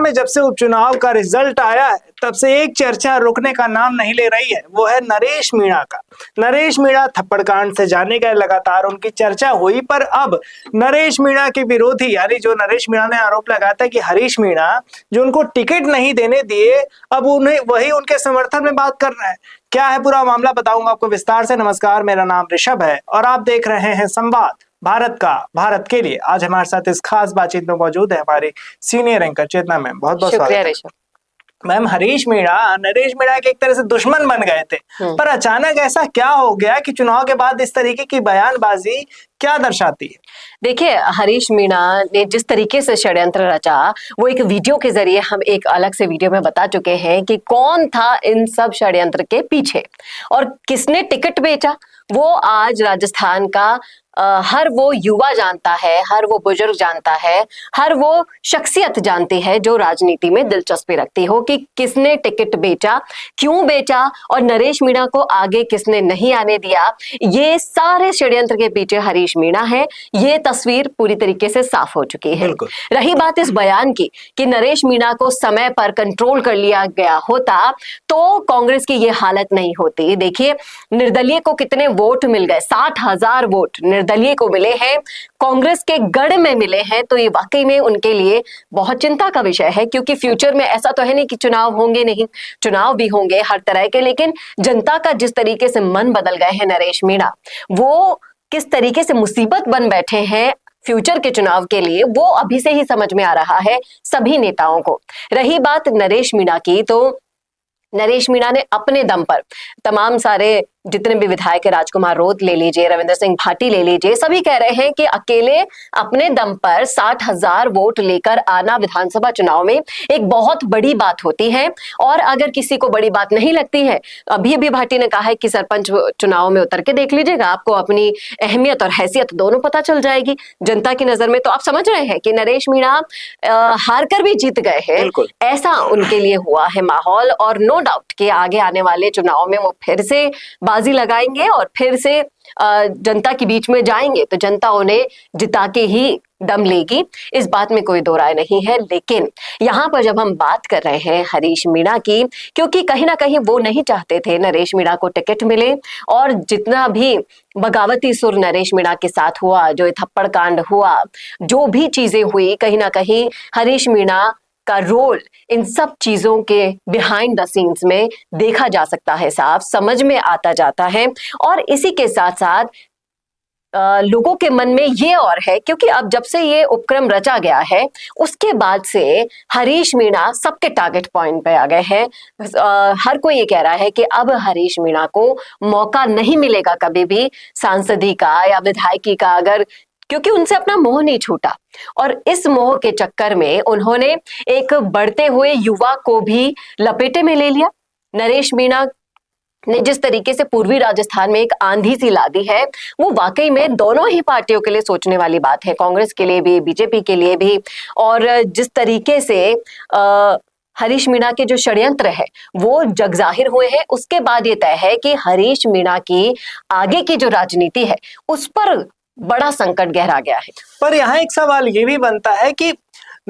में जब से उपचुनाव का रिजल्ट आया है तब से एक चर्चा रुकने का नाम नहीं ले रही है, वो है नरेश मीणा का। नरेश मीणा थप्पड़ कांड से जाने गए, लगातार उनकी चर्चा हुई, पर अब नरेश मीणा के विरोधी यानी जो नरेश मीणा ने आरोप लगाया था कि हरीश मीणा जो उनको टिकट नहीं देने दिए, अब उन्हें वही उनके समर्थन में बात कर रहा है। क्या है पूरा मामला बताऊंगा आपको विस्तार से। नमस्कार, मेरा नाम ऋषभ है और आप देख रहे हैं संवाद भारत का, भारत के लिए। आज हमारे साथ इस खास बातचीत में मौजूद है हमारे सीनियर एंकर चेतना मैम। बहुत बहुत स्वागत है मैम। हरीश मीणा नरेश मीणा के एक तरह से दुश्मन बन गए थे, पर अचानक ऐसा क्या हो गया कि चुनाव के बाद इस तरीके की बयानबाजी क्या दर्शाती है? देखिए, हरीश मीणा ने जिस तरीके से षड्यंत्र रचा वो एक वीडियो के जरिए हम एक अलग से वीडियो में बता चुके हैं कि कौन था इन सब षड्यंत्र के पीछे और किसने टिकट बेचा। वो आज राजस्थान का हर वो युवा जानता है, हर वो बुजुर्ग जानता है, हर वो शख्सियत जानती है जो राजनीति में दिलचस्पी रखती हो कि किसने टिकट बेचा, क्यों बेचा और नरेश मीणा को आगे किसने नहीं आने दिया। ये सारे षड्यंत्र के पीछे हरीश मीणा है। ये तस्वीर पूरी तरीके से साफ हो चुकी है। रही बात इस बयान की कि नरेश मीणा को समय पर कंट्रोल कर लिया गया होता तो कांग्रेस की ये हालत नहीं होती। देखिए, निर्दलीय को कितने वोट मिल गए, 60,000 वोट निर्दलीय को मिले हैं, कांग्रेस के गढ़ में मिले हैं। तो ये वाकई में उनके लिए बहुत चिंता का विषय है, क्योंकि फ्यूचर में ऐसा तो है नहीं कि चुनाव होंगे नहीं, चुनाव भी होंगे हर तरह के, लेकिन जनता का जिस तरीके से मन बदल गए हैं नरेश मीणा, वो किस तरीके से मुसीबत बन बैठे हैं फ्यूचर के चुनाव के लिए, वो अभी से ही समझ में आ रहा है सभी नेताओं को। रही बात नरेश मीणा की, तो नरेश मीणा ने अपने दम पर तमाम सारे जितने भी विधायक, राजकुमार रोत ले लीजिए, रविंद्र सिंह भाटी ले लीजिए, सभी कह रहे हैं कि अकेले अपने दम पर 60,000 वोट लेकर आना विधानसभा चुनाव में एक बहुत बड़ी बात होती है। और अगर किसी को बड़ी बात नहीं लगती है, अभी अभी भाटी ने कहा है कि सरपंच चुनाव में उतर के देख लीजिएगा, आपको अपनी अहमियत और हैसियत दोनों पता चल जाएगी जनता की नजर में। तो आप समझ रहे हैं कि नरेश मीणा हार कर भी जीत गए हैं, ऐसा उनके लिए हुआ है माहौल। और नो डाउट कि आगे आने वाले चुनाव में वो फिर से बाजी लगाएंगे और फिर से जनता के बीच में जाएंगे, तो जनता उन्हें जिता के ही दम लेगी, इस बात में कोई दो राय नहीं है। लेकिन यहाँ पर जब हम बात कर रहे हैं हरीश मीणा की, क्योंकि कहीं ना कहीं वो नहीं चाहते थे नरेश मीणा को टिकट मिले, और जितना भी बगावती सुर नरेश मीणा के साथ हुआ, जो थप्पड़ कांड हुआ, जो भी चीजें हुई, कहीं ना कहीं हरीश मीणा का रोल इन सब चीजों के बिहाइंड द सीन्स में देखा जा सकता है, साफ समझ में आता जाता है। और इसी के साथ साथ लोगों के मन में ये और है, क्योंकि अब जब से ये उपक्रम रचा गया है उसके बाद से हरीश मीणा सबके टारगेट पॉइंट पे आ गए हैं। हर कोई ये कह रहा है कि अब हरीश मीणा को मौका नहीं मिलेगा कभी भी सांसदी का या विधायकी का, अगर क्योंकि उनसे अपना मोह नहीं छूटा। और इस मोह के चक्कर में उन्होंने एक बढ़ते हुए युवा को भी लपेटे में ले लिया। नरेश मीणा ने जिस तरीके से पूर्वी राजस्थान में एक आंधी सी ला दी है, वो वाकई में दोनों ही पार्टियों के लिए सोचने वाली बात है, कांग्रेस के लिए भी, बीजेपी के लिए भी। और जिस तरीके से हरीश मीणा के जो षड्यंत्र है वो जग जाहिर हुए हैं, उसके बाद ये तय है कि हरीश मीणा की आगे की जो राजनीति है उस पर बड़ा संकट गहरा गया है। पर यहाँ एक सवाल ये भी बनता है कि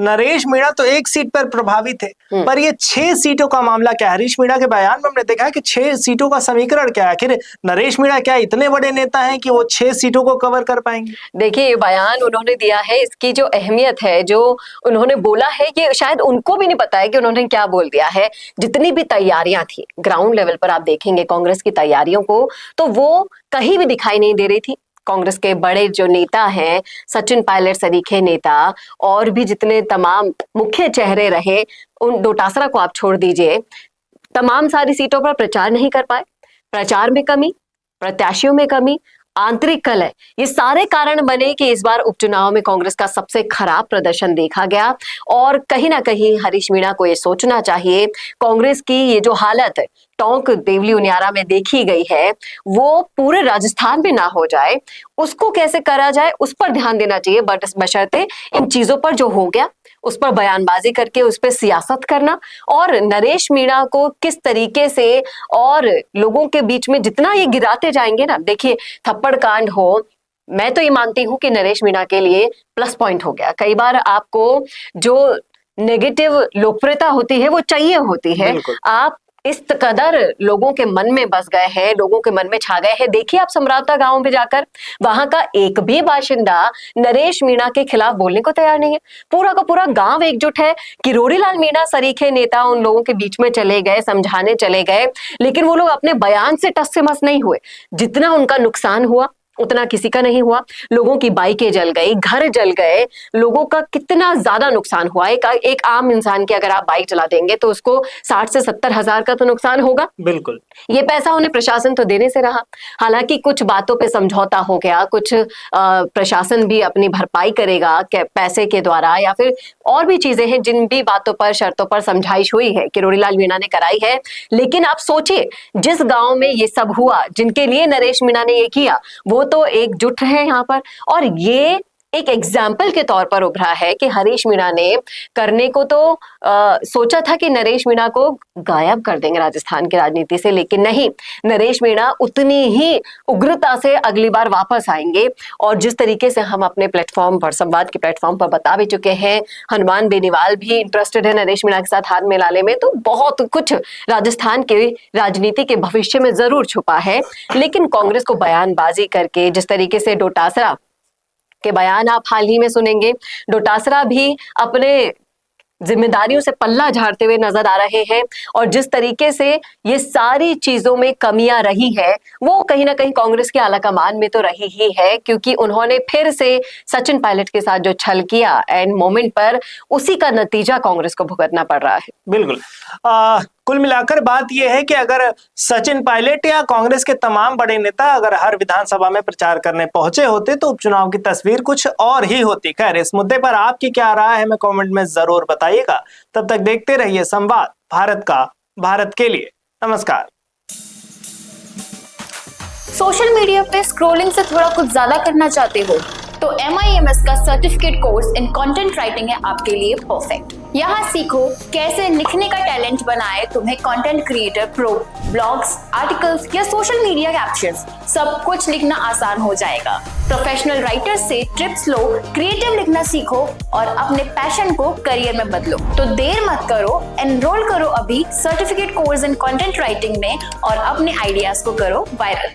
नरेश मीणा तो एक सीट पर प्रभावित है, पर ये 6 सीटों का मामला क्या है? हरीश मीणा के बयान में हमने देखा है कि 6 सीटों का समीकरण क्या है। आखिर नरेश मीणा क्या इतने बड़े नेता हैं कि वो 6 सीटों को कवर कर पाएंगे? देखिए, ये बयान उन्होंने दिया है, इसकी जो अहमियत है, जो उन्होंने बोला है, ये शायद उनको भी नहीं पता है कि उन्होंने क्या बोल दिया है। जितनी भी तैयारियां थी ग्राउंड लेवल पर, आप देखेंगे कांग्रेस की तैयारियों को, तो वो कहीं भी दिखाई नहीं दे रही थी। कांग्रेस के बड़े जो नेता हैं, सचिन पायलट सरीखे नेता, और भी जितने तमाम मुख्य चेहरे रहे, उन डोटासरा को आप छोड़ दीजिए, तमाम सारी सीटों पर प्रचार नहीं कर पाए। प्रचार में कमी, प्रत्याशियों में कमी, आंतरिक कलह, ये सारे कारण बने कि इस बार उपचुनाव में कांग्रेस का सबसे खराब प्रदर्शन देखा गया। और कहीं ना कहीं हरीश मीणा को ये सोचना चाहिए, कांग्रेस की ये जो हालत टोंक देवली उनियारा में देखी गई है वो पूरे राजस्थान में ना हो जाए, उसको कैसे करा जाए उस पर ध्यान देना चाहिए। बट बशर्ते इन चीजों पर जो हो गया उस पर बयानबाजी करके उस पर सियासत करना, और नरेश मीणा को किस तरीके से और लोगों के बीच में जितना ये गिराते जाएंगे ना, देखिए थप्पड़ कांड हो, मैं तो ये मानती हूं कि नरेश मीणा के लिए प्लस पॉइंट हो गया। कई बार आपको जो नेगेटिव लोकप्रियता होती है वो चाहिए होती है। बिल्कुल। आप इस कदर लोगों के मन में बस गए हैं, लोगों के मन में छा गए हैं। देखिए आप समरावता गांव में जाकर, वहां का एक भी बाशिंदा नरेश मीणा के खिलाफ बोलने को तैयार नहीं है। पूरा का पूरा गांव एकजुट है। किरोड़ी लाल मीणा सरीखे नेता उन लोगों के बीच में चले गए, समझाने चले गए, लेकिन वो लोग अपने बयान से टस से मस नहीं हुए। जितना उनका नुकसान हुआ उतना किसी का नहीं हुआ। लोगों की बाइकें जल गई, घर जल गए, लोगों का कितना ज्यादा नुकसान हुआ। एक आम इंसान की अगर आप बाइक चला देंगे तो उसको 60 से 70 हजार का तो नुकसान होगा। बिल्कुल। ये पैसा उन्हें प्रशासन तो देने से रहा। हालांकि कुछ बातों पे समझौता हो गया, कुछ प्रशासन भी अपनी भरपाई करेगा पैसे के द्वारा, या फिर और भी चीजें हैं जिन भी बातों पर, शर्तों पर समझाइश हुई है किरोड़ी लाल मीणा ने कराई है। लेकिन आप सोचिए, जिस गांव में ये सब हुआ, जिनके लिए नरेश मीणा ने ये किया, वो तो एकजुट है यहाँ पर। और ये एक एग्जाम्पल के तौर पर उभरा है कि हरीश मीणा ने करने को तो सोचा था कि नरेश मीणा को गायब कर देंगे राजस्थान की राजनीति से, लेकिन नहीं, नरेश मीणा उतनी ही उग्रता से अगली बार वापस आएंगे। और जिस तरीके से हम अपने प्लेटफॉर्म पर, संवाद के प्लेटफॉर्म पर बता भी चुके हैं, हनुमान बेनीवाल भी इंटरेस्टेड है नरेश मीणा के साथ हाथ मिलाने में। तो बहुत कुछ राजस्थान के राजनीति के भविष्य में जरूर छुपा है। लेकिन कांग्रेस को बयानबाजी करके, जिस तरीके से डोटासरा के बयान आप हाल ही में सुनेंगे, डोटासरा भी अपने जिम्मेदारियों से पल्ला झाड़ते हुए नजर आ रहे हैं। और जिस तरीके से ये सारी चीजों में कमियां रही है, वो कहीं ना कहीं कांग्रेस के आलाकमान में तो रही ही है, क्योंकि उन्होंने फिर से सचिन पायलट के साथ जो छल किया एंड मोमेंट पर, उसी का नतीजा कांग्रेस को भुगतना पड़ रहा है। बिल्कुल। कुल मिलाकर बात यह है कि अगर सचिन पायलट या कांग्रेस के तमाम बड़े नेता अगर हर विधानसभा में प्रचार करने पहुंचे होते तो उपचुनाव की तस्वीर कुछ और ही होती। खैर, इस मुद्दे पर आपकी क्या राय है हमें कमेंट में जरूर बताइएगा। तब तक देखते रहिए संवाद, भारत का भारत के लिए। नमस्कार। सोशल मीडिया पे स्क्रॉलिंग से थोड़ा कुछ ज्यादा करना चाहते हो तो MIMS का certificate course in content writing है आपके लिए परफेक्ट। यहाँ सीखो कैसे लिखने का टैलेंट बनाए तुम्हें content creator pro. Blogs, articles या सोशल मीडिया कैप्शंस, सब कुछ लिखना आसान हो जाएगा। प्रोफेशनल राइटर्स से टिप्स लो, क्रिएटिव लिखना सीखो और अपने पैशन को करियर में बदलो। तो देर मत करो, एनरोल करो अभी certificate course in content writing में और अपने आइडियाज को करो वायरल।